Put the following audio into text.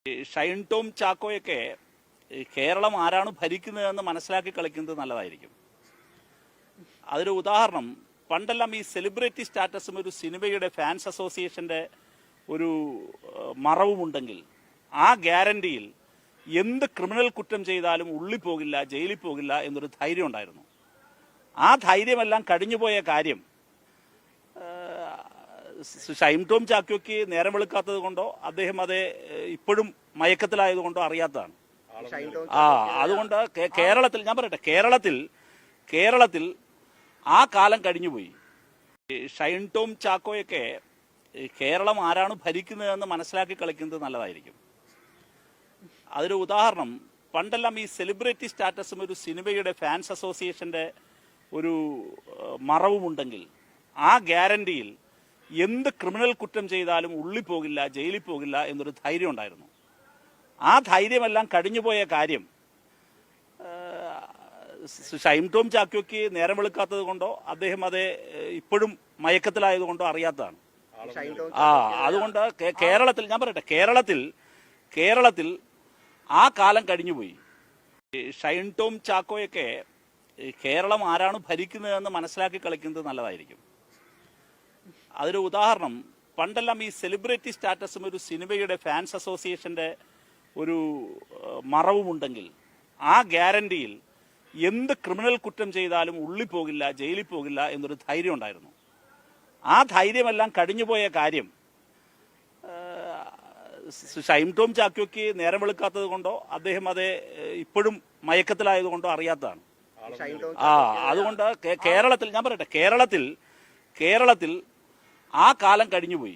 ഷൈൻ ടോം ചാക്കോയൊക്കെ കേരളം ആരാണ് ഭരിക്കുന്നതെന്ന് മനസ്സിലാക്കി കളിക്കുന്നത് നല്ലതായിരിക്കും. അതൊരു ഉദാഹരണം, പണ്ടെല്ലാം ഈ സെലിബ്രിറ്റി സ്റ്റാറ്റസും ഒരു സിനിമയുടെ ഫാൻസ് അസോസിയേഷൻ്റെ ഒരു മറവുമുണ്ടെങ്കിൽ ആ ഗ്യാരണ്ടിയിൽ എന്ത് ക്രിമിനൽ കുറ്റം ചെയ്താലും ഉള്ളിൽ പോകില്ല, ജയിലിൽ പോകില്ല എന്നൊരു ധൈര്യം ഉണ്ടായിരുന്നു. ആ ധൈര്യമെല്ലാം കഴിഞ്ഞുപോയ കാര്യം ഷൈൻ ടോം ചാക്കോയ്ക്ക് നേരം വെളുക്കാത്തത് കൊണ്ടോ അദ്ദേഹം അത് ഇപ്പോഴും മയക്കത്തിലായതുകൊണ്ടോ അറിയാത്തതാണ്. അതുകൊണ്ട് കേരളത്തിൽ ഞാൻ പറയട്ടെ, കേരളത്തിൽ ആ കാലം കഴിഞ്ഞുപോയി. ഷൈൻ ടോം ചാക്കോയൊക്കെ കേരളം ആരാണ് ഭരിക്കുന്നതെന്ന് മനസ്സിലാക്കി കളിക്കുന്നത് നല്ലതായിരിക്കും. അതൊരു ഉദാഹരണം, പണ്ടെല്ലാം ഈ സെലിബ്രിറ്റി സ്റ്റാറ്റസും ഒരു സിനിമയുടെ ഫാൻസ് അസോസിയേഷൻ്റെ ഒരു മറവുമുണ്ടെങ്കിൽ ആ ഗ്യാരണ്ടിയിൽ എന്ത് ക്രിമിനൽ കുറ്റം ചെയ്താലും ഉള്ളിൽ പോകില്ല, ജയിലിൽ പോകില്ല എന്നൊരു ധൈര്യം ഉണ്ടായിരുന്നു. ആ ധൈര്യമെല്ലാം കഴിഞ്ഞുപോയ കാര്യം ഷൈൻ ടോം ചാക്കോയ്ക്ക് നേരം വെളുക്കാത്തത് കൊണ്ടോ അദ്ദേഹം അത് ഇപ്പോഴും മയക്കത്തിലായതുകൊണ്ടോ അറിയാത്തതാണ്. അതുകൊണ്ട് കേരളത്തിൽ ഞാൻ പറയട്ടെ, കേരളത്തിൽ ആ കാലം കഴിഞ്ഞുപോയി. ഷൈൻ ടോം ചാക്കോയൊക്കെ കേരളം ആരാണ് ഭരിക്കുന്നതെന്ന് മനസ്സിലാക്കി കളിക്കുന്നത് നല്ലതായിരിക്കും. അതൊരു ഉദാഹരണം, പണ്ടെല്ലാം ഈ സെലിബ്രിറ്റി സ്റ്റാറ്റസും ഒരു സിനിമയുടെ ഫാൻസ് അസോസിയേഷൻ്റെ ഒരു മറവുമുണ്ടെങ്കിൽ ആ ഗ്യാരണ്ടിയിൽ എന്ത് ക്രിമിനൽ കുറ്റം ചെയ്താലും ഉള്ളിൽ പോകില്ല, ജയിലിൽ പോകില്ല എന്നൊരു ധൈര്യം ഉണ്ടായിരുന്നു. ആ ധൈര്യമെല്ലാം കഴിഞ്ഞുപോയ കാര്യം ഷൈൻ ടോം ചാക്കോയ്ക്ക് നേരം വെളുക്കാത്തത് കൊണ്ടോ അദ്ദേഹം അത് ഇപ്പോഴും മയക്കത്തിലായതുകൊണ്ടോ അറിയാത്തതാണ്. അതുകൊണ്ട് കേരളത്തിൽ ഞാൻ പറയട്ടെ, കേരളത്തിൽ ആ കാലം കഴിഞ്ഞുപോയി.